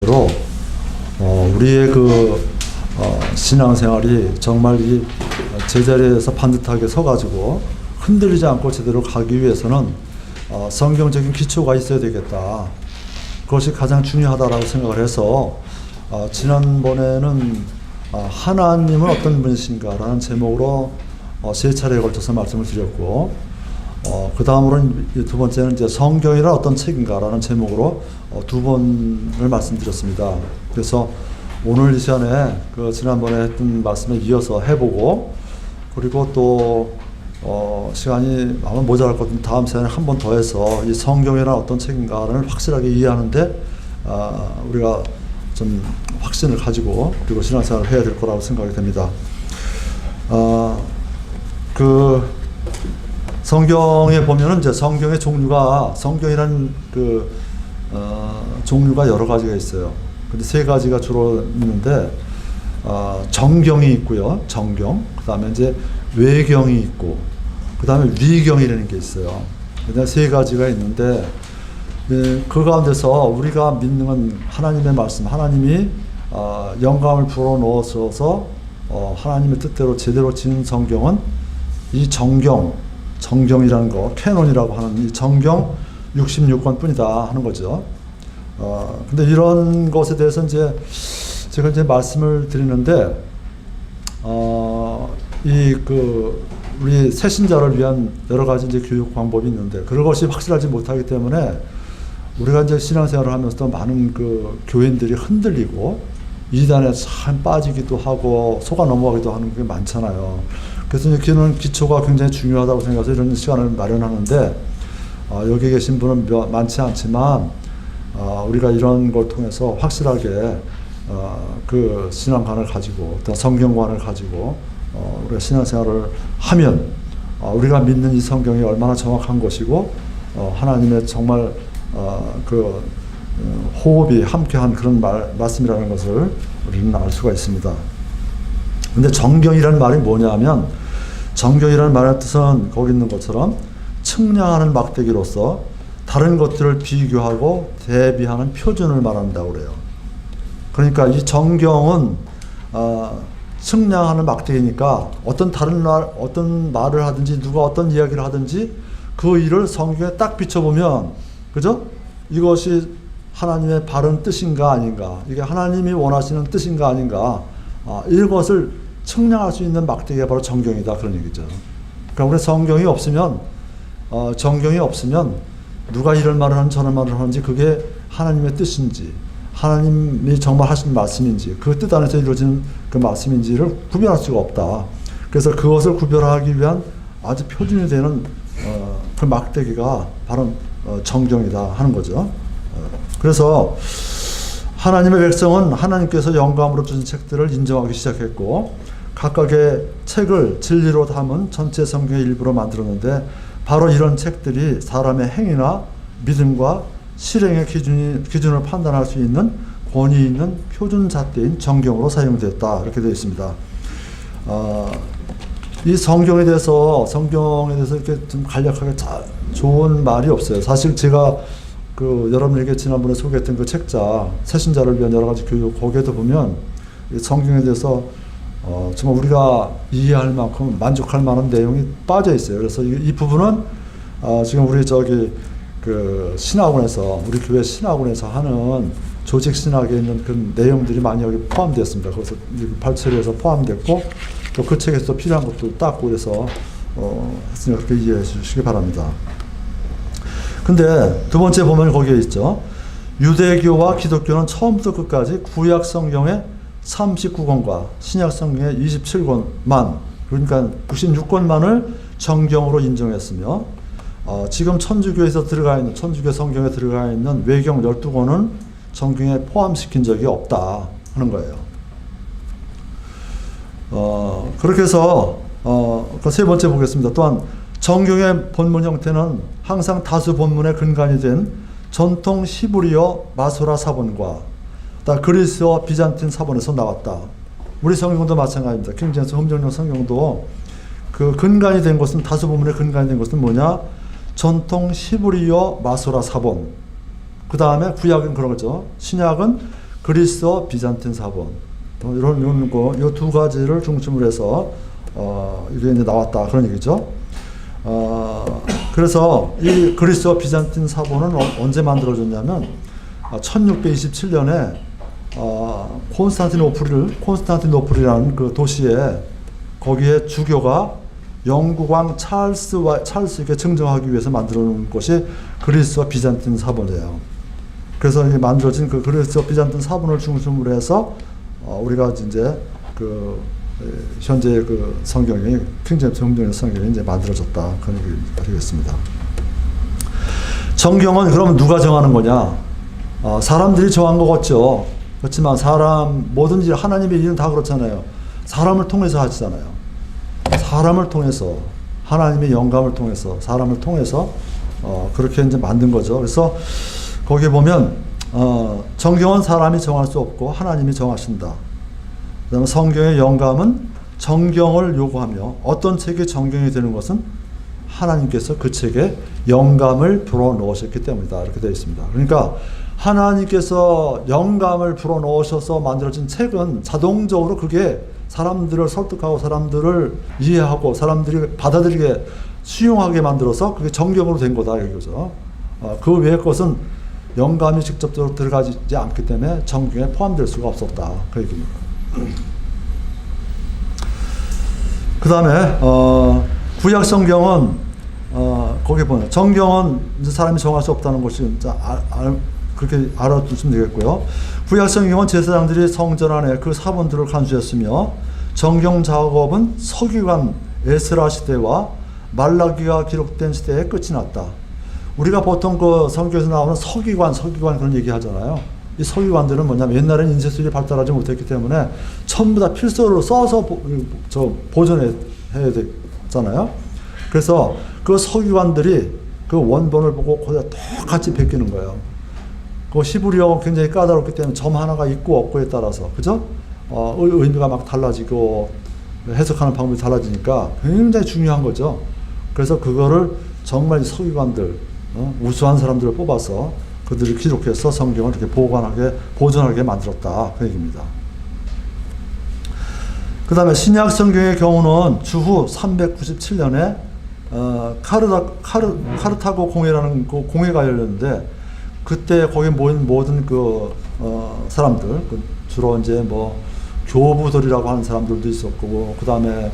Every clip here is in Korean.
로 우리의 신앙생활이 정말 이 제자리에서 반듯하게 서가지고 흔들리지 않고 제대로 가기 위해서는 성경적인 기초가 있어야 되겠다. 그것이 가장 중요하다라고 생각을 해서 지난번에는 하나님은 어떤 분이신가라는 제목으로 세 차례에 걸쳐서 말씀을 드렸고, 그 다음으로는 두 번째는 이제 성경이란 어떤 책인가라는 제목으로 두 번을 말씀드렸습니다. 그래서 오늘 이 시간에 지난번에 했던 말씀에 이어서 해보고, 그리고 또 시간이 아마 모자랄 것 같은데 다음 시간에 한 번 더 해서 이 성경이란 어떤 책인가를 확실하게 이해하는데 우리가 좀 확신을 가지고 그리고 신앙생활을 해야 될 거라고 생각이 됩니다. 성경에 보면은 이제 성경의 종류가, 성경이라는 종류가 여러 가지가 있어요. 근데 세 가지가 주로 있는데, 정경이 있고요. 정경. 그 다음에 이제 외경이 있고, 그 다음에 위경이라는 게 있어요. 그다음에 세 가지가 있는데, 그 가운데서 우리가 믿는 하나님의 말씀, 하나님이 영감을 불어 넣어서 하나님의 뜻대로 제대로 지은 성경은 이 정경이라는 거, 캐논이라고 하는 이 정경 66권 뿐이다 하는 거죠. 근데 이런 것에 대해서 제가 이제 말씀을 드리는데, 우리 새신자를 위한 여러 가지 이제 교육 방법이 있는데, 그것이 확실하지 못하기 때문에 우리가 이제 신앙생활을 하면서도 많은 교인들이 흔들리고 이단에 참 빠지기도 하고 속아 넘어가기도 하는 게 많잖아요. 그래서 기초가 굉장히 중요하다고 생각해서 이런 시간을 마련하는데, 여기 계신 분은 많지 않지만 우리가 이런 걸 통해서 확실하게 신앙관을 가지고 또 성경관을 가지고 우리가 신앙생활을 하면 우리가 믿는 이 성경이 얼마나 정확한 것이고 하나님의 정말 호흡이 함께한 그런 말씀이라는 것을 우리는 알 수가 있습니다. 근데 정경이라는 말이 뭐냐면, 정경이라는 말의 뜻은 거기 있는 것처럼 측량하는 막대기로서 다른 것들을 비교하고 대비하는 표준을 말한다고 그래요. 그러니까 이 정경은 측량하는 막대기니까 어떤 말을 하든지 누가 어떤 이야기를 하든지 그 일을 성경에 딱 비춰보면, 그죠? 이것이 하나님의 바른 뜻인가 아닌가, 이게 하나님이 원하시는 뜻인가 아닌가, 이것을 측량할 수 있는 막대기가 바로 정경이다, 그런 얘기죠. 그러니까 우리 성경이 없으면, 정경이 없으면 누가 이런 말을 하는지 저런 말을 하는지 그게 하나님의 뜻인지, 하나님이 정말 하신 말씀인지, 그 뜻 안에서 이루어지는 그 말씀인지를 구별할 수가 없다. 그래서 그것을 구별하기 위한 아주 표준이 되는 그 막대기가 바로 정경이다 하는 거죠. 그래서 하나님의 백성은 하나님께서 영감으로 주신 책들을 인정하기 시작했고, 각각의 책을 진리로 담은 전체 성경의 일부로 만들었는데, 바로 이런 책들이 사람의 행위나 믿음과 실행의 기준을 판단할 수 있는 권위 있는 표준 잣대인 정경으로 사용되었다, 이렇게 되어 있습니다. 이 성경에 대해서 이렇게 좀 간략하게 좋은 말이 없어요. 사실 제가 여러분에게 지난번에 소개했던 그 책자, 새신자를 위한 여러 가지 교육, 거기에도 보면 이 성경에 대해서 정말 우리가 이해할 만큼 만족할 만한 내용이 빠져 있어요. 그래서 이 부분은 지금 우리 신학원에서, 우리 교회 신학원에서 하는 조직 신학에 있는 그 내용들이 많이 여기 포함되었습니다. 그래서 8처리에서 포함됐고, 또 그 책에서 필요한 것도 딱 그래서 했으니까 그렇게 이해해 주시기 바랍니다. 근데 두 번째 보면 거기에 있죠. 유대교와 기독교는 처음부터 끝까지 구약 성경의 39권과 신약 성경의 27권만, 그러니까 96권만을 정경으로 인정했으며, 지금 천주교에서 천주교 성경에 들어가 있는 외경 12권은 정경에 포함시킨 적이 없다 하는 거예요. 그렇게 해서 그 세 번째 보겠습니다. 또한 정경의 본문 형태는 항상 다수 본문의 근간이 된 전통 히브리어 마소라 사본과 그리스어 비잔틴 사본에서 나왔다. 우리 성경도 마찬가지입니다. 킹제임스 흠정용 성경도 그 근간이 된 것은, 다수 본문의 근간이 된 것은 뭐냐? 전통 히브리어 마소라 사본, 그 다음에 구약은 그런 거죠. 신약은 그리스어 비잔틴 사본 이런 거, 이 두 가지를 중심으로 해서 이게 이제 나왔다 그런 얘기죠. 그래서 이 그리스어 비잔틴 사본은 언제 만들어졌냐면 1627년에 콘스탄티노플이라는 그 도시에 거기에 주교가 영국왕 찰스에게 증정하기 위해서 만들어 놓은 것이 그리스어 비잔틴 사본이에요. 그래서 이게 만들어진 그 그리스어 비잔틴 사본을 중심으로 해서 우리가 이제 그 현재 그 성경이 킹제임스 성경의 성경이 이제 만들어졌다 그런 얘기가 되겠습니다. 정경은 그러면 누가 정하는 거냐? 사람들이 정한 것 같죠. 그렇지만 모든 일 하나님의 일은 다 그렇잖아요. 사람을 통해서 하시잖아요. 사람을 통해서 하나님의 영감을 통해서 사람을 통해서 그렇게 이제 만든 거죠. 그래서 거기에 보면 정경은 사람이 정할 수 없고 하나님이 정하신다. 그다음에 성경의 영감은 정경을 요구하며 어떤 책이 정경이 되는 것은 하나님께서 그 책에 영감을 불어넣으셨기 때문이다. 이렇게 되어 있습니다. 그러니까 하나님께서 영감을 불어넣으셔서 만들어진 책은 자동적으로 그게 사람들을 설득하고 사람들을 이해하고 사람들이 받아들이게 수용하게 만들어서 그게 정경으로 된 거다. 이거죠. 그 외의 것은 영감이 직접적으로 들어가지 않기 때문에 정경에 포함될 수가 없었다. 그 얘기입니다. 그 다음에 구약 성경은 거기 보면 정경은 이제 사람이 정할 수 없다는 것이 그렇게 알아두시면 되겠고요. 구약 성경은 제사장들이 성전 안에 그 사본들을 간수했으며 정경 작업은 서기관 에스라 시대와 말라기가 기록된 시대에 끝이 났다. 우리가 보통 그 성경에서 나오는 서기관 그런 얘기 하잖아요. 이 서기관들은 뭐냐면 옛날에는 인쇄술이 발달하지 못했기 때문에 전부 다 필서로 써서 보존해야 됐잖아요. 그래서 그 서기관들이 그 원본을 보고 거기다 똑같이 베끼는 거예요. 그 히브리어가 굉장히 까다롭기 때문에 점 하나가 있고 없고에 따라서 그죠? 의미가 막 달라지고 해석하는 방법이 달라지니까 굉장히 중요한 거죠. 그래서 그거를 정말 서기관들 우수한 사람들을 뽑아서 그들이 기록해서 성경을 이렇게 보존하게 만들었다 그 얘기입니다. 그 다음에 신약 성경의 경우는 주후 397년에 카르타고 공회라는 그 공회가 열렸는데 그때 거기 모인 모든 그 사람들 주로 이제 뭐 교부들이라고 하는 사람들도 있었고 그다음에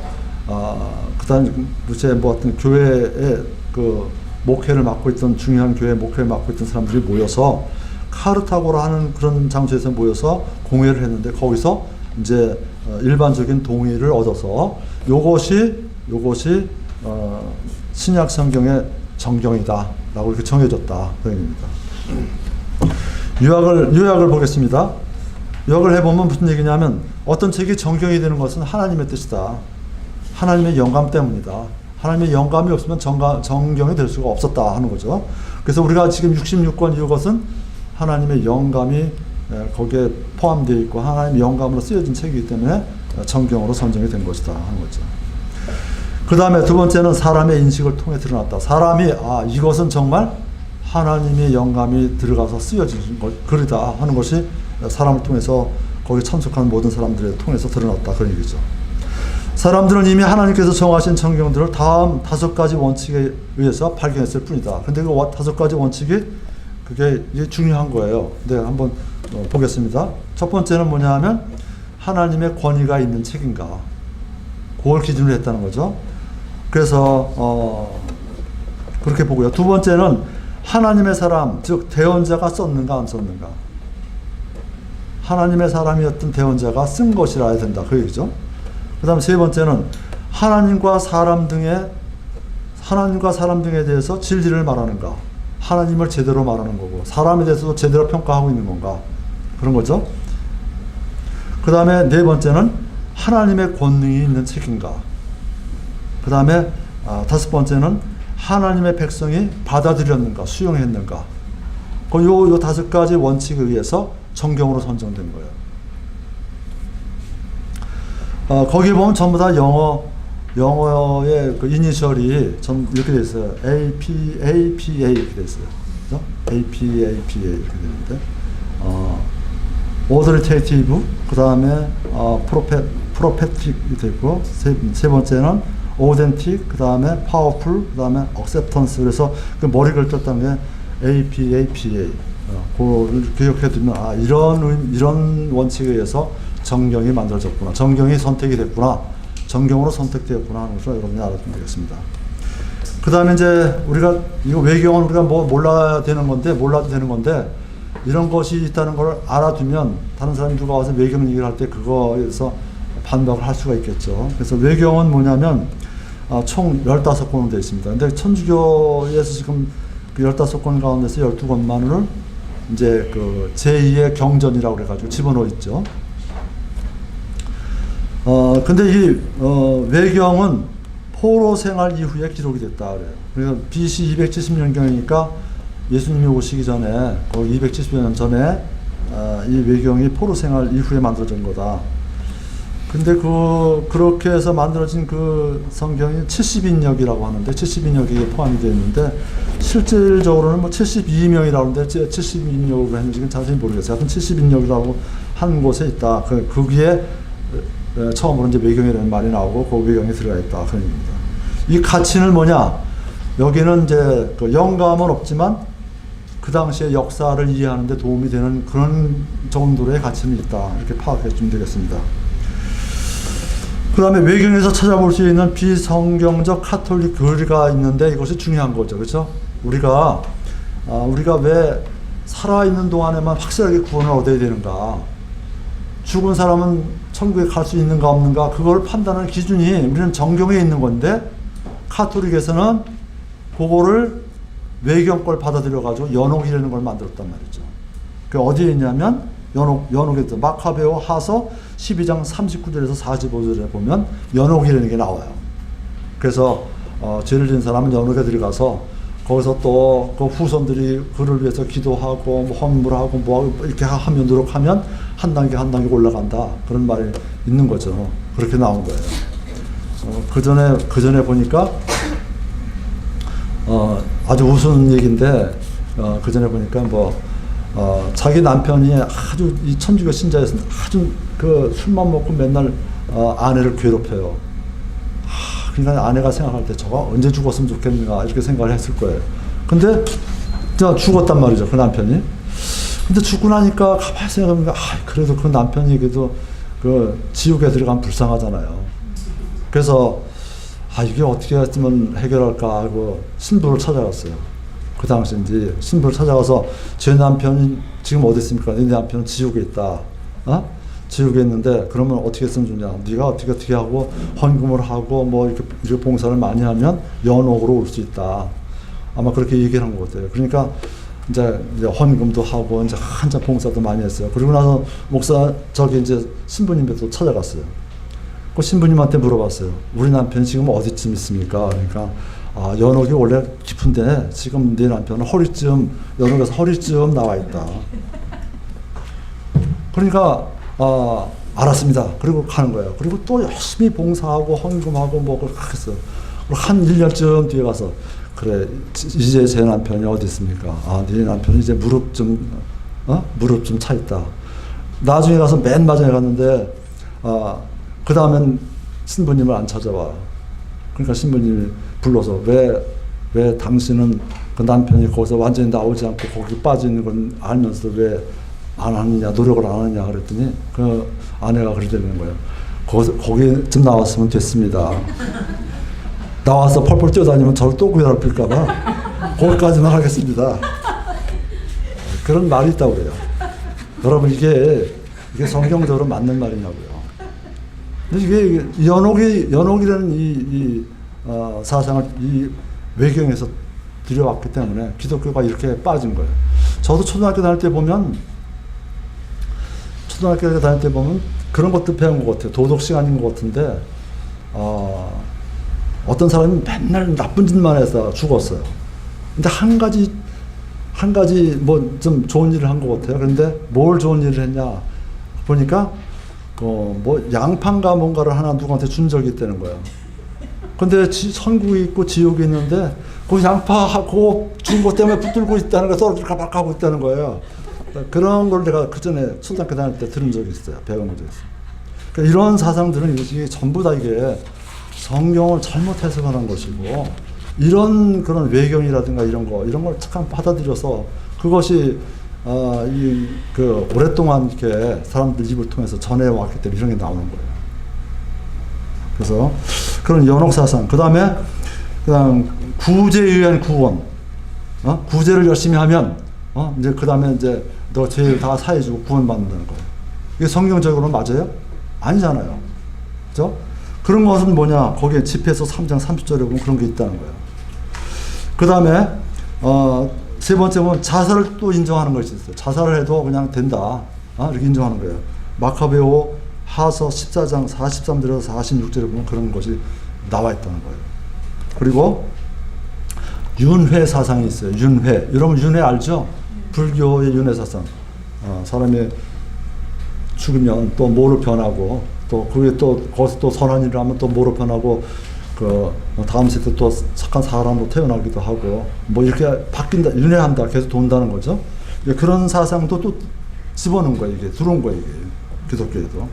무슨 뭐 어떤 교회의 그 목회를 맡고 있던 중요한 교회 목회를 맡고 있던 사람들이 모여서 카르타고라 하는 그런 장소에서 모여서 공회를 했는데 거기서 이제 일반적인 동의를 얻어서 요것이 신약 성경의 정경이다라고 이렇게 정해졌다 그 얘기입니다. 요약을 보겠습니다. 요약을 해보면 무슨 얘기냐면 어떤 책이 정경이 되는 것은 하나님의 뜻이다. 하나님의 영감 때문이다. 하나님의 영감이 없으면 정경이 될 수가 없었다 하는 거죠. 그래서 우리가 지금 66권 이것은 하나님의 영감이 거기에 포함되어 있고 하나님의 영감으로 쓰여진 책이기 때문에 정경으로 선정이 된 것이다 하는 거죠. 그 다음에 두 번째는 사람의 인식을 통해 드러났다. 사람이 이것은 정말 하나님의 영감이 들어가서 쓰여진 글이다 하는 것이 사람을 통해서 거기 참석한 모든 사람들을 통해서 드러났다 그런 얘기죠. 사람들은 이미 하나님께서 정하신 정경들을 다음 5가지 원칙에 의해서 발견했을 뿐이다. 근데 그 5가지 원칙이 그게 중요한 거예요. 네, 한번 보겠습니다. 첫 번째는 뭐냐 하면 하나님의 권위가 있는 책인가. 그걸 기준으로 했다는 거죠. 그래서 그렇게 보고요. 두 번째는 하나님의 사람, 즉 대언자가 썼는가 안 썼는가. 하나님의 사람이었던 대언자가 쓴 것이라 해야 된다. 그 얘기죠. 그 다음 세 번째는 하나님과 사람 등에 대해서 진리를 말하는가. 하나님을 제대로 말하는 거고 사람에 대해서도 제대로 평가하고 있는 건가. 그런 거죠. 그 다음에 네 번째는 하나님의 권능이 있는 책인가. 그 다음에 다섯 번째는 하나님의 백성이 받아들였는가, 수용했는가. 요 5가지 원칙에 의해서 정경으로 선정된 거예요. 거기 보면 전부 다 영어의 그 이니셜이 전 이렇게 돼 있어요. APA 이렇게 돼 있어요. 그죠? APA 이렇게 되는데, authoritative, 그 다음에 prophetic이 되고, 세 번째는 authentic, 그 다음에 powerful, 그 다음에 acceptance. 그래서 그 머리 긁었다는 게 APA. 그걸 기억해 두면, 이런 원칙에 의해서 정경이 만들어졌구나. 정경이 선택이 됐구나. 정경으로 선택되었구나 하는 것을 여러분이 알아두면 되겠습니다. 그 다음에 이제 이거 외경은 우리가 몰라도 되는 건데, 이런 것이 있다는 걸 알아두면 다른 사람이 누가 와서 외경 얘기를 할 때 그거에서 반박을 할 수가 있겠죠. 그래서 외경은 뭐냐면, 총 15권으로 되어 있습니다. 근데 천주교에서 지금 그 15권 가운데서 12권만을 이제 그 제2의 경전이라고 그래가지고 집어넣어 있죠. 근데 이 외경은 포로 생활 이후에 기록이 됐다 그래요. 그래서 BC 270년경이니까 예수님이 오시기 전에 거의 270년 전에 이 외경이 포로 생활 이후에 만들어진 거다. 근데 그렇게 해서 만들어진 그 성경이 70인역이라고 하는데 70인역이 포함이 되어 있는데 실질적으로는 뭐 72명이라고 하는데 70인역으로 했는지 자세히 모르겠어요. 하여튼 70인역이라고 한 곳에 있다. 거기에 처음으로 이제 외경이라는 말이 나오고 그 외경에 들어가 있다. 그런 얘기입니다. 이 가치는 뭐냐? 여기는 이제 그 영감은 없지만 그 당시의 역사를 이해하는 데 도움이 되는 그런 정도의 가치는 있다. 이렇게 파악해 주면 되겠습니다. 그 다음에 외경에서 찾아볼 수 있는 비성경적 카톨릭 교리가 있는데 이것이 중요한 거죠. 그렇죠? 우리가 왜 살아있는 동안에만 확실하게 구원을 얻어야 되는가? 죽은 사람은 천국에 갈 수 있는가 없는가? 그걸 판단하는 기준이 우리는 정경에 있는 건데 카톨릭에서는 그거를 외경 걸 받아들여가지고 연옥이라는 걸 만들었단 말이죠. 그 어디에 있냐면 연옥에서 마카베오 하서 12장 39절에서 45절에 보면 연옥이라는 게 나와요. 그래서 죄를 지은 사람은 연옥에 들어가서 거기서 또 그 후손들이 그를 위해서 기도하고 뭐 헌물하고 뭐 이렇게 하면 노력하면 한 단계 올라간다. 그런 말이 있는 거죠. 그렇게 나온 거예요. 그 전에 보니까 아주 우스운 얘기인데 그 전에 보니까 자기 남편이 아주 이 천주교 신자였습니다. 아주 그 술만 먹고 맨날 아내를 괴롭혀요. 그러니까 아내가 생각할 때 저거 언제 죽었으면 좋겠는가 이렇게 생각을 했을 거예요. 근데 죽었단 말이죠. 그 남편이. 근데 죽고 나니까 가만히 생각해보니까 그래도 그 남편이 그래도 그 지옥에 들어가면 불쌍하잖아요. 그래서 이게 어떻게 했으면 해결할까 하고 신부를 찾아갔어요. 그 당시 이제 신부를 찾아가서 제 남편이 지금 어디 있습니까? 네 남편은 지옥에 있다. 지옥에 있는데 그러면 어떻게 했으면 좋냐? 네가 어떻게 하고 헌금을 하고 뭐 이렇게 봉사를 많이 하면 연옥으로 올 수 있다. 아마 그렇게 얘기를 한 것 같아요. 그러니까 이제 헌금도 하고 이제 한참 봉사도 많이 했어요. 그리고 나서 이제 신부님께서 찾아갔어요. 그 신부님한테 물어봤어요. 우리 남편이 지금 어디쯤 있습니까? 그러니까 연옥이 원래 깊은데 지금 네 남편은 연옥에서 허리쯤 나와 있다. 그러니까 알았습니다. 그리고 가는 거예요. 그리고 또 열심히 봉사하고 헌금하고 뭐 그렇게 했어요. 한 1년쯤 뒤에 가서 그래 이제 제 남편이 어디 있습니까? 네 남편이 이제 무릎 좀 차 있다. 나중에 가서 맨 마지막에 갔는데 그 다음엔 신부님을 안 찾아와. 그러니까 신부님이 불러서 왜 당신은 그 남편이 거기서 완전히 나오지 않고 거기 빠져 있는 걸 알면서 왜 안 하느냐, 노력을 안 하느냐 그랬더니 그 아내가 그러더라는 거예요. 거기쯤 나왔으면 됐습니다. 나와서 펄펄 뛰어다니면 저를 또 괴롭힐까봐 거기까지만 하겠습니다. 그런 말이 있다고 그래요. 여러분 이게 성경적으로 맞는 말이냐고요. 근데 이게 연옥이라는 이 사상을 이 외경에서 들여왔기 때문에 기독교가 이렇게 빠진 거예요. 저도 초등학교 다닐 때 보면 그런 것도 배운 것 같아요. 도덕 시간인 것 같은데 어떤 사람이 맨날 나쁜 짓만 해서 죽었어요. 근데 한 가지 뭐 좀 좋은 일을 한 것 같아요. 그런데 뭘 좋은 일을 했냐 보니까 뭐 양판가 뭔가를 하나 누구한테 준 적이 있다는 거예요. 근데 천국이 있고 지옥이 있는데 그 양파하고 준 것 때문에 붙들고 있다는 거 서로 가박하고 있다는 거예요. 그런 걸 내가 그 전에 초등학교 다닐 때 들은 적이 있어요. 배운 적이 있어요. 그러니까 이런 사상들은 이게 전부 다 이게 성경을 잘못 해석하는 것이고, 이런 그런 외경이라든가 이런 걸 잠깐 받아들여서 그것이 그 오랫동안 이렇게 사람들 입을 통해서 전해왔기 때문에 이런 게 나오는 거예요. 그래서 그런 연옥 사상, 그 다음에 그다음 구제에 의한 구원, 구제를 열심히 하면 이제 그 다음에 이제 너 죄 다 사해주고 구원받는다는 거예요. 이게 성경적으로는 맞아요? 아니잖아요. 그죠? 그런 것은 뭐냐? 거기에 집회서 3장 30절에 보면 그런 게 있다는 거예요. 그 다음에 세 번째 보면 자살을 또 인정하는 것이 있어요. 자살을 해도 그냥 된다. 이렇게 인정하는 거예요. 마카베오 하서 14장 43절에서 46절에 보면 그런 것이 나와 있다는 거예요. 그리고 윤회 사상이 있어요. 윤회. 여러분 윤회 알죠? 불교의 윤회 사상. 사람이 죽으면 또 뭐로 변하고, 또 그게 또 거기서 또 선한 일을 하면 또 뭐로 변하고, 그 다음 세대 또 착한 사람으로 태어나기도 하고, 뭐 이렇게 바뀐다, 윤회한다, 계속 돈다는 거죠. 그런 사상도 또 집어넣은 거예요. 이게 들어온 거예요. 이게 기독교에도.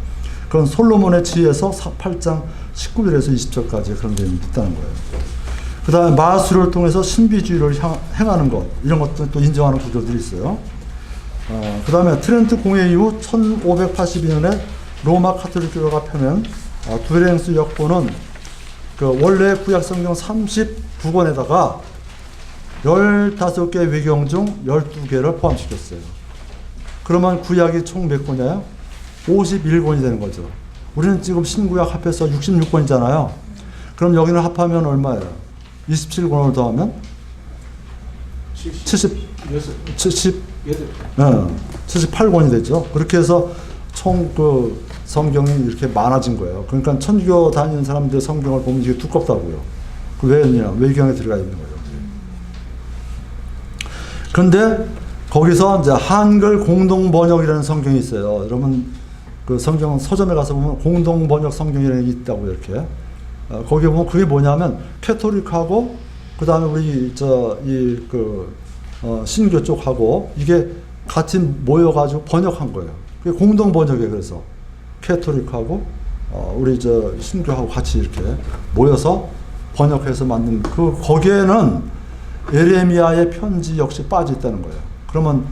그건 솔로몬의 지혜에서 8장 19절에서 20절까지 그런 게 있다는 거예요. 그 다음에 마술을 통해서 신비주의를 행하는 것, 이런 것도 또 인정하는 구조들이 있어요. 그 다음에 트렌트 공회 이후 1582년에 로마 카톨릭교가 펴낸 두레ең스 역보는 그 원래 구약 성경 39권에다가 15개 외경 중 12개를 포함시켰어요. 그러면 구약이 총 몇 권이에요? 51권이 되는 거죠. 우리는 지금 신구약 합해서 66권이잖아요. 그럼 여기는 합하면 얼마예요? 27권을 더하면 78권이 되죠. 그렇게 해서 총 그 성경이 이렇게 많아진 거예요. 그러니까 천주교 다니는 사람들 성경을 보면 이게 두껍다고요. 그 왜냐? 외경에 들어가 있는 거예요. 그런데 거기서 이제 한글 공동 번역이라는 성경이 있어요. 여러분 그 성경 서점에 가서 보면 공동 번역 성경이라는 게 있다고 이렇게. 거기에 보면 그게 뭐냐면 캐토릭하고 그 다음에 우리 신교 쪽하고 이게 같이 모여가지고 번역한 거예요. 그게 공동 번역이에요. 그래서 캐토릭하고 우리 신교하고 같이 이렇게 모여서 번역해서 만든 거기에는 에레미야의 편지 역시 빠져 있다는 거예요. 그러면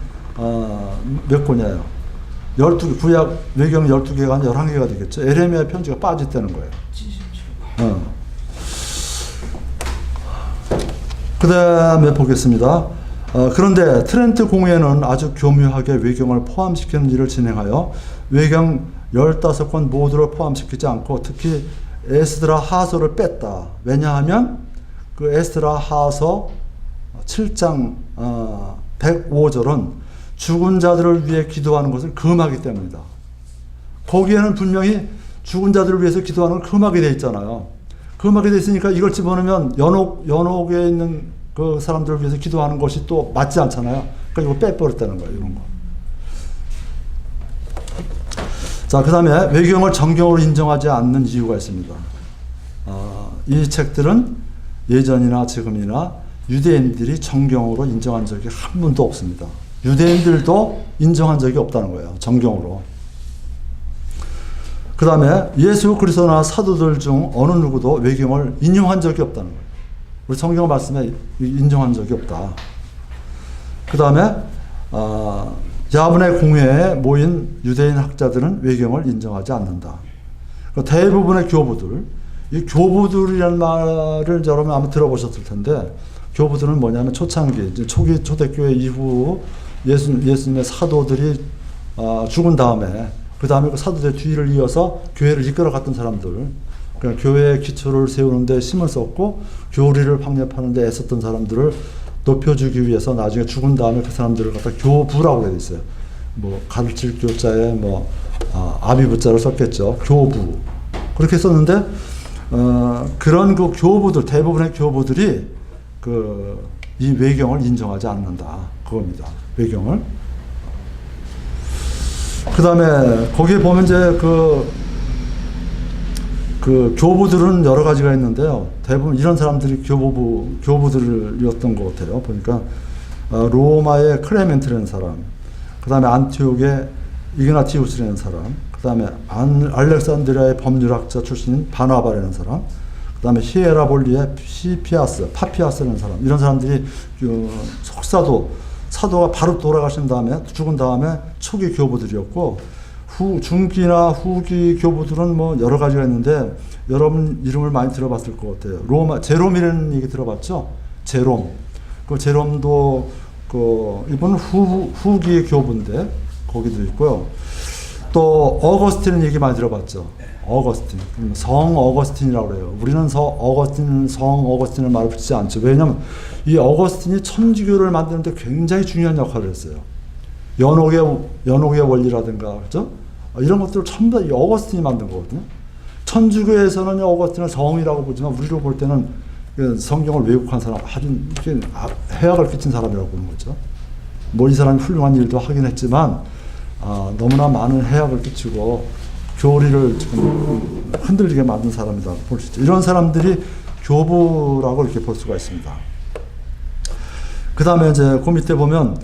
몇 권이에요? 12개, 구약 외경 12개가 한 11개가 되겠죠. 에레미야의 편지가 빠져 있다는 거예요. 그 다음에 보겠습니다. 그런데 트렌트 공회는 아주 교묘하게 외경을 포함시키는 일을 진행하여 외경 15권 모두를 포함시키지 않고 특히 에스드라 하서를 뺐다. 왜냐하면 그 에스드라 하서 7장 105절은 죽은 자들을 위해 기도하는 것을 금하기 때문이다. 거기에는 분명히 죽은 자들을 위해서 기도하는 걸 금하게 되어 있잖아요. 금하게 되어 있으니까 이걸 집어넣으면 연옥에 있는 그 사람들을 위해서 기도하는 것이 또 맞지 않잖아요. 그러니까 이거 빼버렸다는 거예요. 이런 거. 자, 그 다음에 외경을 정경으로 인정하지 않는 이유가 있습니다. 이 책들은 예전이나 지금이나 유대인들이 정경으로 인정한 적이 한 번도 없습니다. 유대인들도 인정한 적이 없다는 거예요. 정경으로. 그 다음에 예수 그리스도나 사도들 중 어느 누구도 외경을 인용한 적이 없다는 거예요. 우리 성경 말씀에 인정한 적이 없다. 그 다음에 야분의 공회에 모인 유대인 학자들은 외경을 인정하지 않는다. 대부분의 교부들, 이 교부들이라는 말을 여러분 아마 들어보셨을 텐데, 교부들은 뭐냐면 초창기, 이제 초기 초대교회 이후 예수님의 사도들이 죽은 다음에, 그 다음에 그 사도들 뒤를 이어서 교회를 이끌어갔던 사람들, 그러니까 교회의 기초를 세우는데 힘을 썼고 교리를 확립하는 데 애썼던 사람들을 높여주기 위해서 나중에 죽은 다음에 그 사람들을 갖다 교부라고 되어 있어요. 뭐 가르칠 교자에 아비부자를 썼겠죠. 교부. 그렇게 썼는데 그런 그 교부들, 대부분의 교부들이 이 외경을 인정하지 않는다. 그겁니다. 외경을. 그 다음에 거기에 보면 이제 그 교부들은 여러 가지가 있는데요. 대부분 이런 사람들이 교부들이었던 것 같아요. 보니까 로마의 클레멘트라는 사람, 그 다음에 안티옥의 이그나티우스라는 사람, 그 다음에 알렉산드리아의 법률학자 출신인 바나바라는 사람, 그 다음에 히에라볼리의 파피아스라는 사람, 이런 사람들이 사도가 바로 돌아가신 다음에, 죽은 다음에 초기 교부들이었고, 중기나 후기 교부들은 뭐 여러 가지가 있는데, 여러분 이름을 많이 들어봤을 것 같아요. 제롬이라는 얘기 들어봤죠? 제롬. 그 제롬도, 이분은 후기 교부인데, 거기도 있고요. 또, 어거스틴은 얘기 많이 들어봤죠? 어거스틴. 성 어거스틴이라고 그래요. 우리는 성 어거스틴을 말을 붙이지 않죠. 왜냐하면 이 어거스틴이 천주교를 만드는데 굉장히 중요한 역할을 했어요. 연옥의 원리라든가, 그죠? 이런 것들을 전부 다 이 어거스틴이 만든 거거든요. 천주교에서는 어거스틴을 성이라고 보지만 우리로 볼 때는 성경을 왜곡한 사람, 아주 해악을 끼친 사람이라고 보는 거죠. 뭐 이 사람이 훌륭한 일도 하긴 했지만, 너무나 많은 해악을 끼치고 교리를 지금 흔들리게 만든 사람이다 볼 수 있죠. 이런 사람들이 교부라고 이렇게 볼 수가 있습니다. 그 다음에 이제 그 밑에 보면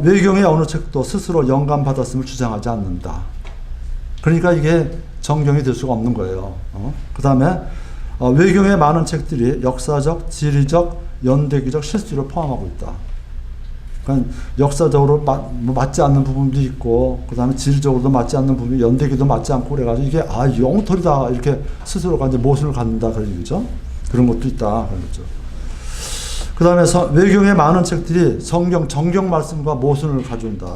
외경의 어느 책도 스스로 영감받았음을 주장하지 않는다. 그러니까 이게 정경이 될 수가 없는 거예요. 그 다음에 외경의 많은 책들이 역사적, 지리적, 연대기적 실수를 포함하고 있다. 그러니까 역사적으로 맞지 않는 부분도 있고, 그 다음에 지리적으로도 맞지 않는 부분이, 연대기도 맞지 않고 그래가지고 이게 영털이다 이렇게 스스로가 이제 모순을 갖는다 그런 얘기죠. 그런 것도 있다 그런 거죠. 그 다음에 외경의 많은 책들이 정경 말씀과 모순을 가져온다.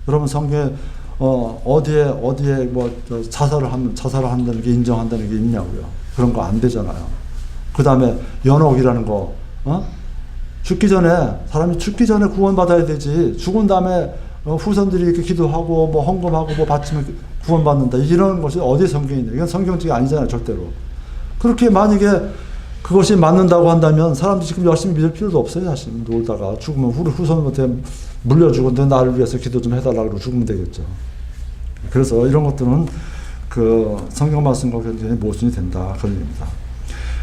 여러분 성경에 어디에 뭐 자살을 한다는 게 인정한다는 게 있냐고요. 그런 거 안 되잖아요. 그 다음에 연옥이라는 거, 사람이 죽기 전에 구원받아야 되지. 죽은 다음에 후손들이 이렇게 기도하고 뭐 헌금하고 뭐 바치면 구원받는다. 이런 것이 어디 성경에 있냐. 이건 성경적이 아니잖아요, 절대로. 그렇게 만약에 그것이 맞는다고 한다면 사람들이 지금 열심히 믿을 필요도 없어요, 사실. 놀다가 죽으면 후손한테 물려주고 너 나를 위해서 기도 좀 해달라고 그러고 죽으면 되겠죠. 그래서 이런 것들은 그 성경 말씀과 굉장히 모순이 된다. 그런 얘기입니다.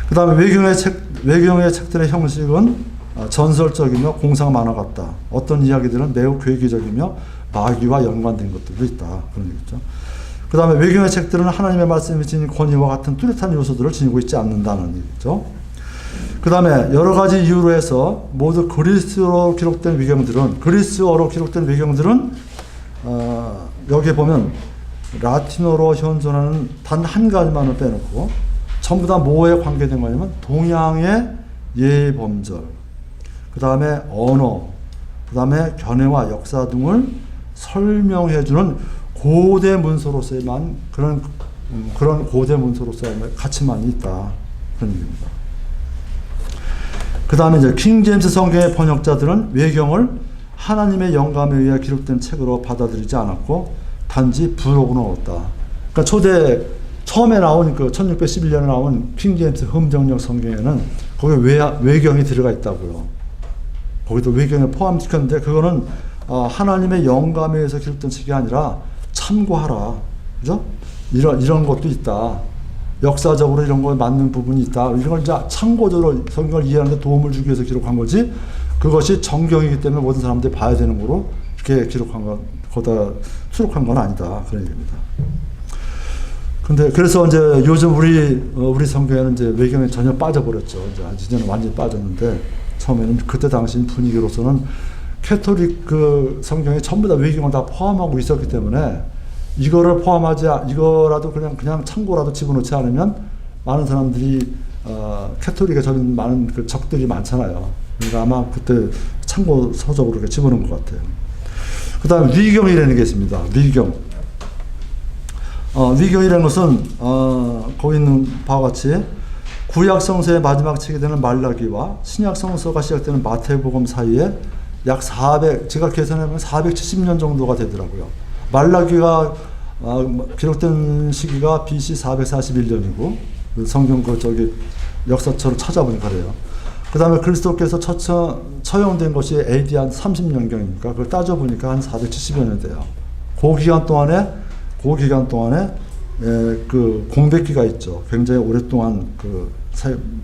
그 다음에 외경의 책들의 형식은 전설적이며 공상 만화 같다. 어떤 이야기들은 매우 괴기적이며 마귀와 연관된 것들도 있다. 그런 얘기죠. 그 다음에 외경의 책들은 하나님의 말씀이 지닌 권위와 같은 뚜렷한 요소들을 지니고 있지 않는다는 얘기죠. 그 다음에 여러 가지 이유로 해서 모두 그리스어로 기록된 외경들은 여기에 보면 라틴어로 현존하는 단 한 가지만을 빼놓고 전부 다 뭐에 관계된 거냐면 동양의 예범절, 그 다음에 언어, 그 다음에 견해와 역사 등을 설명해주는 고대 문서로서만 그런 고대 문서로서의 가치만이 있다. 그런 얘기입니다. 그 다음에 이제 킹 제임스 성경의 번역자들은 외경을 하나님의 영감에 의해 기록된 책으로 받아들이지 않았고 단지 부록으로 넣었다. 그러니까 처음에 나온 그 1611년에 나온 킹 제임스 흠정역 성경에는 거기 외경이 들어가 있다고요. 거기도 외경에 포함시켰는데 그거는 하나님의 영감에 의해서 기록된 책이 아니라 참고하라. 그죠? 이런 것도 있다. 역사적으로 이런 거 맞는 부분이 있다. 이런 걸 이제 참고적으로 성경을 이해하는 데 도움을 주기 위해서 기록한 거지. 그것이 정경이기 때문에 모든 사람들이 봐야 되는 거로 이렇게 기록한 건, 거기다 수록한 건 아니다. 그런 얘기입니다. 근데 그래서 이제 요즘 우리 성경에는 이제 외경에 전혀 빠져버렸죠. 이제는 완전히 빠졌는데 처음에는 그때 당시 분위기로서는 캐톨릭 그 성경에 전부 다 외경을 다 포함하고 있었기 때문에 이거라도 그냥 참고라도 집어넣지 않으면 많은 사람들이 캐톨릭에 저는 많은 그 적들이 많잖아요. 그러니까 아마 그때 참고 서적으로 이렇게 집어넣은 것 같아요. 그 다음 위경이라는 게 있습니다. 위경이라는 것은 거기 있는 바와 같이 구약 성서의 마지막 책이 되는 말라기와 신약 성서가 시작되는 마태복음 사이에 약 제가 계산해보면 470년 정도가 되더라고요. 말라기가 기록된 시기가 BC 441년이고 성경 역사처를 찾아보니까 그래요. 그 다음에 그리스도께서 처형된 것이 AD 한 30년경이니까 그걸 따져보니까 한 470여 년 돼요. 그 기간 동안에 그 공백기가 있죠. 굉장히 오랫동안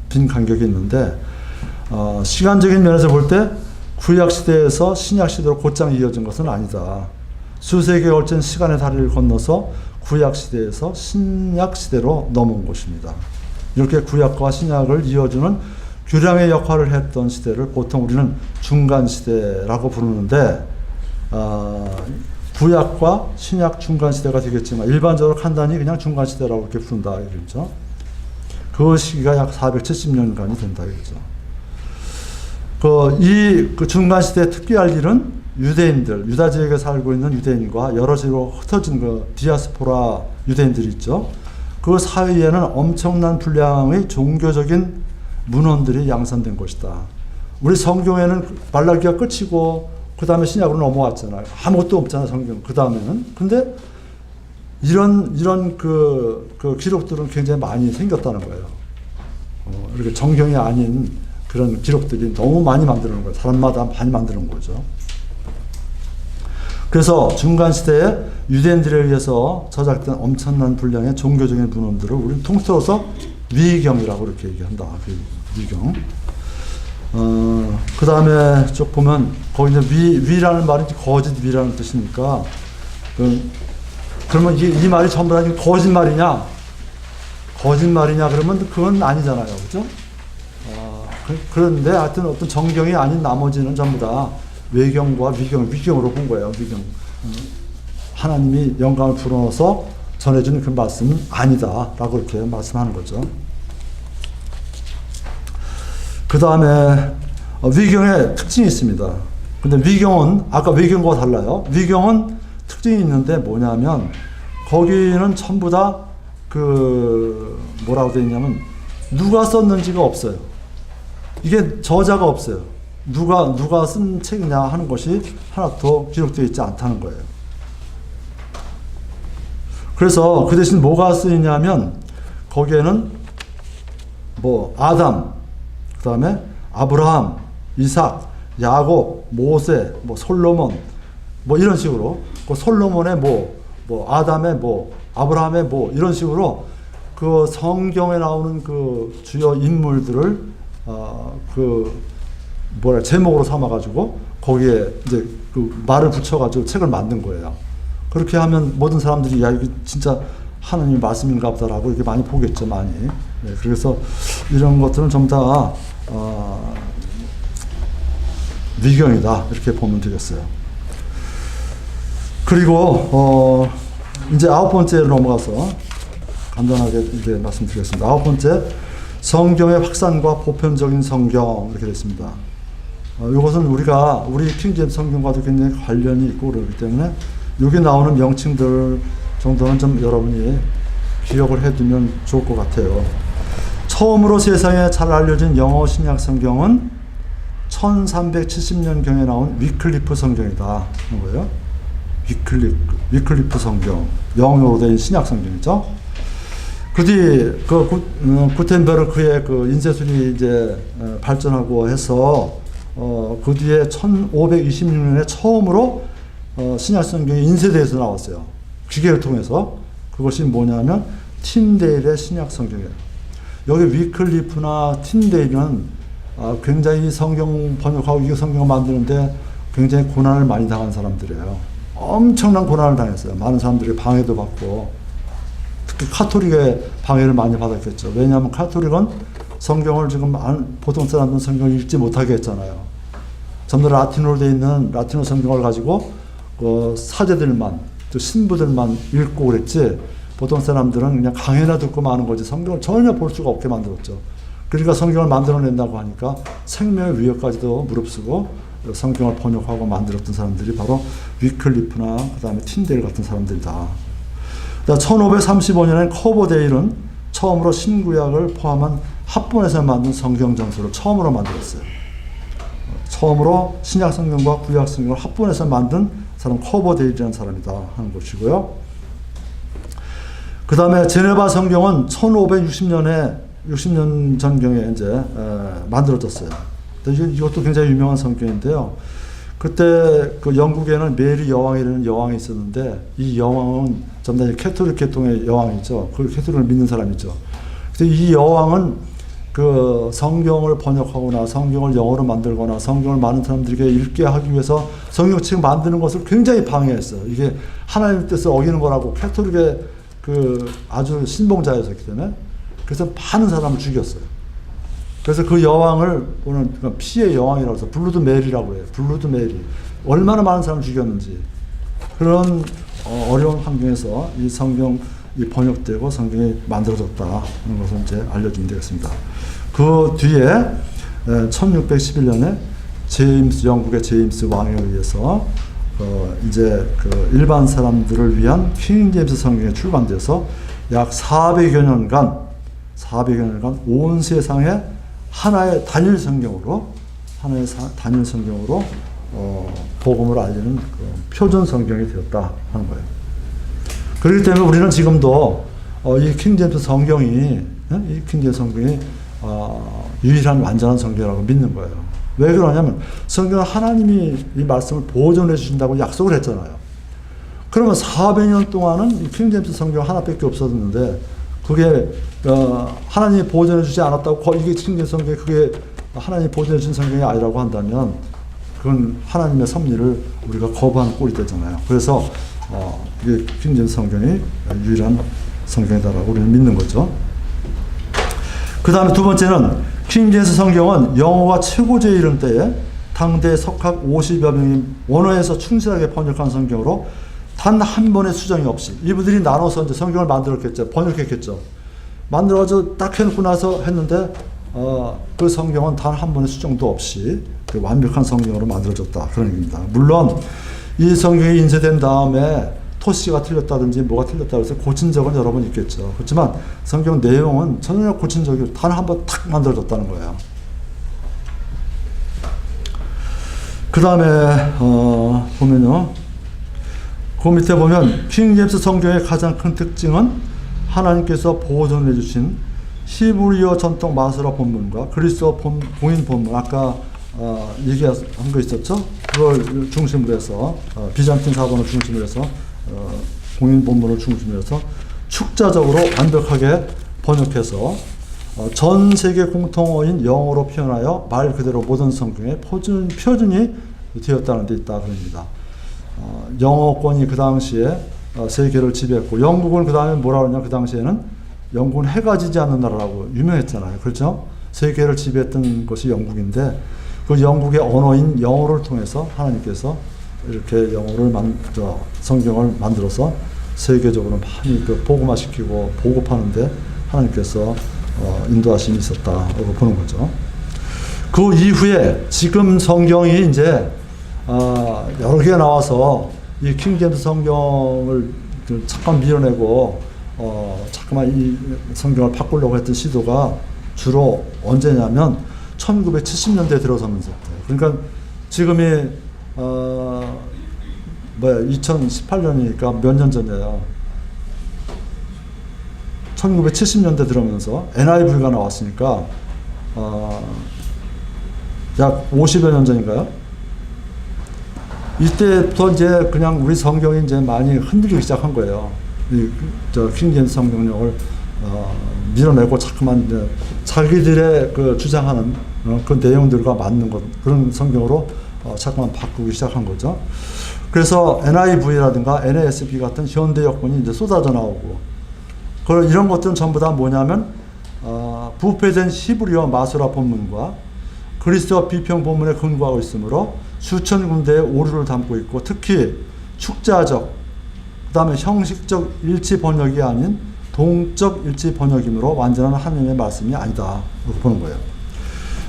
빈 간격이 있는데 시간적인 면에서 볼 때 구약 시대에서 신약 시대로 곧장 이어진 것은 아니다. 수세기에 걸친 시간의 다리를 건너서 구약 시대에서 신약 시대로 넘어온 것입니다. 이렇게 구약과 신약을 이어주는 규량의 역할을 했던 시대를 보통 우리는 중간 시대라고 부르는데, 구약과 신약 중간 시대가 되겠지만 일반적으로 간단히 그냥 중간 시대라고 이렇게 부른다 이거죠. 그 시기가 약 470년간이 된다 이거죠. 그 중간 시대에 특별할 일은 유대인들, 유다 지역에 살고 있는 유대인과 여러 지역으로 흩어진 그 디아스포라 유대인들이 있죠. 그 사이에는 엄청난 분량의 종교적인 문헌들이 양산된 것이다. 우리 성경에는 말라기가 끝이고 그 다음에 신약으로 넘어왔잖아요. 아무것도 없잖아요, 성경. 그 다음에는. 근데 이런 그 기록들은 굉장히 많이 생겼다는 거예요. 이렇게 정경이 아닌 그런 기록들이 너무 많이 만드는 거예요. 사람마다 많이 만드는 거죠. 그래서 중간 시대에 유대인들에 의해서 저작된 엄청난 분량의 종교적인 문헌들을 우리는 통틀어서 위경이라고 이렇게 얘기한다. 위경. 그 다음에 쭉 보면 거기 이제 위라는 말이 거짓 위라는 뜻이니까 그러면 이 말이 전부 다 거짓말이냐? 거짓말이냐 그러면 그건 아니잖아요, 그죠? 그런데 하여튼 어떤 정경이 아닌 나머지는 전부 다 외경과 위경으로 본 거예요. 위경. 하나님이 영감을 불어넣어서 전해주는 그 말씀은 아니다라고 이렇게 말씀하는 거죠. 그 다음에 위경의 특징이 있습니다. 근데 위경은 아까 외경과 달라요. 위경은 특징이 있는데 뭐냐면 거기는 전부 다 뭐라고 되어 있냐면 누가 썼는지가 없어요. 이게 저자가 없어요. 누가 쓴 책이냐 하는 것이 하나도 기록되어 있지 않다는 거예요. 그래서 그 대신 뭐가 쓰이냐면 거기에는 아담, 그 다음에 아브라함, 이삭, 야곱, 모세, 솔로몬, 이런 식으로 솔로몬의 아담의 아브라함의 이런 식으로 그 성경에 나오는 그 주요 인물들을 제목으로 삼아가지고 거기에 이제 그 말을 붙여가지고 책을 만든 거예요. 그렇게 하면 모든 사람들이 야, 이게 진짜 하나님의 말씀인가 보다라고 이렇게 많이 보겠죠, 많이. 네, 그래서 이런 것들은 전부 다 위경이다 이렇게 보면 되겠어요. 그리고 이제 9번째로 넘어가서 간단하게 이제 말씀드리겠습니다. 9번째, 성경의 확산과 보편적인 성경 이렇게 됐습니다. 이것은 우리 킹제임스 성경과도 굉장히 관련이 있고 그렇기 때문에 여기 나오는 명칭들 정도는 좀 여러분이 기억을 해두면 좋을 것 같아요. 처음으로 세상에 잘 알려진 영어 신약 성경은 1370년경에 나온 위클리프 성경이다 하는 거예요. 위클리프 성경, 영어로 된 신약 성경이죠. 그 뒤 구텐베르크의 그 인쇄술이 이제 발전하고 해서 그 뒤에 1526년에 처음으로 신약 성경이 인쇄돼서 나왔어요. 기계를 통해서. 그것이 뭐냐면 틴데일의 신약 성경이에요. 여기 위클리프나 틴데일은 굉장히 성경 번역하고 이 성경을 만드는데 굉장히 고난을 많이 당한 사람들이에요. 엄청난 고난을 당했어요. 많은 사람들이 방해도 받고 특히 카톨릭의 방해를 많이 받았겠죠. 왜냐하면 카톨릭은 성경을 지금 보통 사람들은 성경을 읽지 못하게 했잖아요. 전부 라틴어로 되어 있는 라틴어 성경을 가지고 사제들만 또 신부들만 읽고 그랬지 보통 사람들은 그냥 강해나 듣고 마는 거지 성경을 전혀 볼 수가 없게 만들었죠. 그러니까 성경을 만들어낸다고 하니까 생명의 위협까지도 무릅쓰고 성경을 번역하고 만들었던 사람들이 바로 위클리프나 그 다음에 틴데일 같은 사람들이다. 1535년엔 커버데일은 처음으로 신구약을 포함한 합본에서 만든 성경 전서를 처음으로 만들었어요. 처음으로 신약 성경과 구약 성경을 합본해서 만든 사람 커버데일이라는 사람이다 하는 것이고요. 그 다음에 제네바 성경은 60년 전경에 이제 만들어졌어요. 이것도 굉장히 유명한 성경인데요. 그때 그 영국에는 메리 여왕이라는 여왕이 있었는데 이 여왕은 전부 다 캐톨릭 계통의 여왕이죠. 그 캐톨릭을 믿는 사람이죠. 근데 이 여왕은 그 성경을 번역하거나 성경을 영어로 만들거나 성경을 많은 사람들에게 읽게 하기 위해서 성경책을 만드는 것을 굉장히 방해했어요. 이게 하나님의 뜻을 어기는 거라고 캐톨릭의 그 아주 신봉자였기 때문에 그래서 많은 사람을 죽였어요. 그래서 그 여왕을 오늘 피의 여왕이라고 해서 블루드 메리라고 해요. 블루드 메리. 얼마나 많은 사람을 죽였는지 그런 어려운 환경에서 이 성경이 번역되고 성경이 만들어졌다 하는 것을 이제 알려주면 되겠습니다. 그 뒤에 1611년에 영국의 제임스 왕에 의해서 이제 그 일반 사람들을 위한 킹 제임스 성경이 출간돼서 약 400여 년간 온 세상에 하나의 단일 성경으로 복음을 알리는 그 표준 성경이 되었다 하는 거예요. 그렇기 때문에 우리는 지금도 이 킹제임스 성경이 유일한 완전한 성경이라고 믿는 거예요. 왜 그러냐면 성경은 하나님이 이 말씀을 보존해 주신다고 약속을 했잖아요. 그러면 400년 동안은 이 킹제임스 성경 하나밖에 없었는데 그게 하나님이 보존해 주지 않았다고 이게 킹제임스 성경이 그게 하나님이 보존해 주신 성경이 아니라고 한다면 그건 하나님의 섭리를 우리가 거부하는 꼴이 되잖아요. 그래서 이게 킹제임스 성경이 유일한 성경이다라고 우리는 믿는 거죠. 그 다음에 두 번째는 킹제임스 성경은 영어가 최고조에 이른 때에 당대 석학 50여 명이 원어에서 충실하게 번역한 성경으로 단 한 번의 수정이 없이 이분들이 나눠서 이제 성경을 만들었겠죠. 번역했겠죠. 만들어가지고 딱 해놓고 나서 했는데 그 성경은 단 한 번의 수정도 없이 그 완벽한 성경으로 만들어졌다. 그런 얘기입니다. 물론 이 성경이 인쇄된 다음에 토시가 틀렸다든지 뭐가 틀렸다고 해서 고친 적은 여러 번 있겠죠. 그렇지만 성경 내용은 전혀 고친 적이 단 한 번 탁 만들어졌다는 거예요. 그 다음에 보면요. 그 밑에 보면 킹제임스 성경의 가장 큰 특징은 하나님께서 보존해 주신 히브리어 전통 마소라 본문과 그리스어 공인 본문 아까 얘기한 거 있었죠? 그걸 중심으로 해서 비잔틴 사본을 중심으로 해서 공인 본문을 중심으로 해서 축자적으로 완벽하게 번역해서 전 세계 공통어인 영어로 표현하여 말 그대로 모든 성경의 표준이 되었다는 데 있다 그럽니다. 영어권이 그 당시에 세계를 지배했고 영국은 그 다음에 뭐라 그러냐 그 당시에는 영국은 해가 지지 않는 나라라고 유명했잖아요. 그렇죠? 세계를 지배했던 것이 영국인데 그 영국의 언어인 영어를 통해서 하나님께서 이렇게 성경을 만들어서 세계적으로 많이 복음화시키고 보급하는데 하나님께서 인도하심이 있었다고 보는 거죠. 그 이후에 지금 성경이 이제 여러 개 나와서 이 킹제임스 성경을 잠깐 밀어내고 잠깐만 이 성경을 바꾸려고 했던 시도가 주로 언제냐면 1970년대에 들어서면서 그러니까 지금이 2018년이니까 몇 년 전이에요. 1970년대 들어오면서 NIV가 나왔으니까 약 50여 년 전인가요? 이때부터 이제 그냥 우리 성경이 이제 많이 흔들리기 시작한 거예요. 킹제임스 성경을 밀어내고 자꾸만 이제 자기들의 그 주장하는 그 내용들과 맞는 것 그런 성경으로 자꾸만 바꾸기 시작한 거죠. 그래서 NIV라든가 NASB 같은 현대 여권이 이제 쏟아져 나오고 이런 것들은 전부 다 뭐냐면 부패된 히브리어 마소라 본문과 그리스어 비평 본문에 근거하고 있으므로 수천 군데의 오류를 담고 있고 특히 축자적 그 다음에 형식적 일치 번역이 아닌 동적 일치 번역이므로 완전한 하나님의 말씀이 아니다 이렇게 보는 거예요.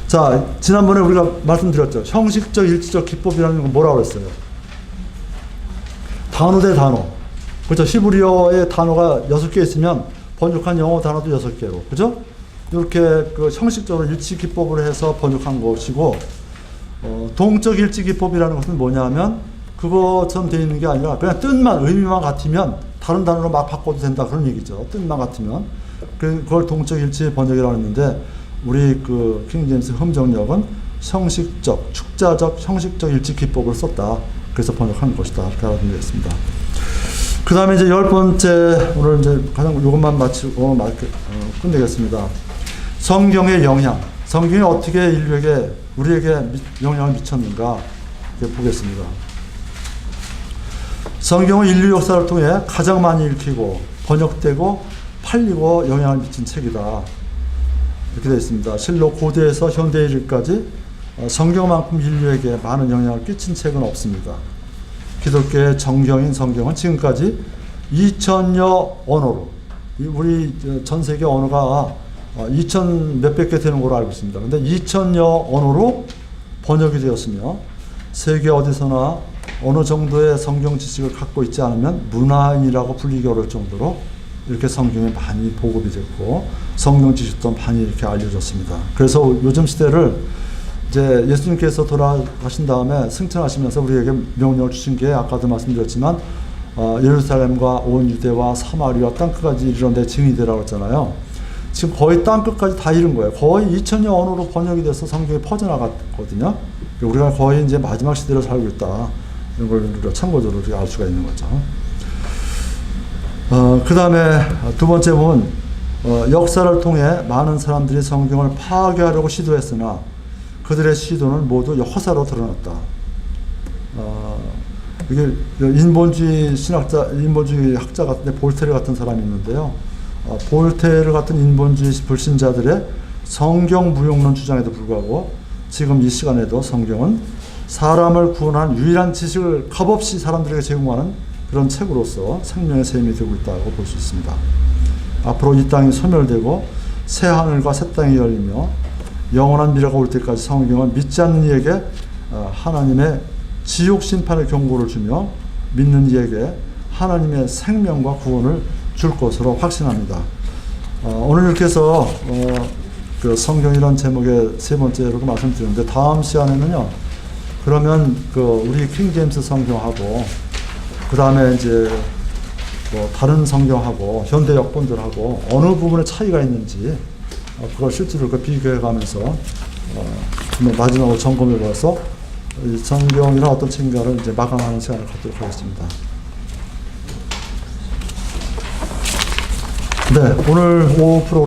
자, 지난번에 우리가 말씀드렸죠. 형식적 일치적 기법이라는 건 뭐라고 그랬어요? 단어 대 단어. 그렇죠. 히브리어의 단어가 6개 있으면 번역한 영어 단어도 6개로. 그죠? 이렇게 그 형식적으로 일치 기법을 해서 번역한 것이고 동적 일치 기법이라는 것은 뭐냐면 그것처럼 되어 있는 게 아니라 그냥 뜻만 의미만 같으면 다른 단어로 막 바꿔도 된다 그런 얘기죠. 뜻만 같으면 그걸 동적 일치 번역이라고 했는데 우리 그 킹제임스 흠정역은 형식적 축자적 형식적 일치 기법을 썼다. 그래서 번역한 것이다. 이렇게 알아두면 되겠습니다. 그 다음에 이제 10번째 오늘 이제 가장 이것만 마치고 끝내겠습니다. 성경의 영향, 성경이 어떻게 인류에게, 우리에게 영향을 미쳤는가 보겠습니다. 성경은 인류 역사를 통해 가장 많이 읽히고 번역되고 팔리고 영향을 미친 책이다. 이렇게 되어 있습니다. 실로 고대에서 현대에 이르기까지 성경만큼 인류에게 많은 영향을 끼친 책은 없습니다. 기독교의 정경인 성경은 지금까지 2000여 언어로, 우리 전 세계 언어가 2000 몇백 개 되는 걸로 알고 있습니다. 근데 2000여 언어로 번역이 되었으며, 세계 어디서나 어느 정도의 성경 지식을 갖고 있지 않으면 문화인이라고 불리기 어려울 정도로 이렇게 성경이 많이 보급이 됐고, 성경 지식도 많이 이렇게 알려졌습니다. 그래서 요즘 시대를 이제 예수님께서 돌아가신 다음에 승천하시면서 우리에게 명령을 주신 게, 아까도 말씀드렸지만 예루살렘과 온 유대와 사마리아 땅끝까지 이르러 내 증인이 되라고 했잖아요. 지금 거의 땅끝까지 다 이른 거예요. 거의 2000여 언어로 번역이 돼서 성경이 퍼져나갔거든요. 우리가 거의 이제 마지막 시대를 살고 있다, 이런 걸 우리가 참고적으로 우리가 알 수가 있는 거죠. 그 다음에 두 번째 보면, 역사를 통해 많은 사람들이 성경을 파괴하려고 시도했으나 그들의 시도는 모두 허사로 드러났다. 이게 인본주의 신학자, 인본주의 학자 같은데 볼테르 같은 사람이 있는데요. 볼테르 같은 인본주의 불신자들의 성경 무용론 주장에도 불구하고 지금 이 시간에도 성경은 사람을 구원한 유일한 지식을 값없이 사람들에게 제공하는 그런 책으로서 생명의 샘이 되고 있다고 볼 수 있습니다. 앞으로 이 땅이 소멸되고 새 하늘과 새 땅이 열리며 영원한 미래가 올 때까지 성경은 믿지 않는 이에게 하나님의 지옥 심판의 경고를 주며 믿는 이에게 하나님의 생명과 구원을 줄 것으로 확신합니다. 오늘 이렇게 해서 그 성경이라는 제목의 세 번째로 말씀드렸는데, 다음 시간에는요, 그러면 그 우리 킹 제임스 성경하고 그 다음에 이제 뭐 다른 성경하고 현대 역본들하고 어느 부분에 차이가 있는지 그걸 실제로 비교해가면서 마지막으로 점검해봐서 이 성경이나 어떤 책인가를 이제 마감하는 시간을 갖도록 하겠습니다. 네, 오늘 오후 프로그램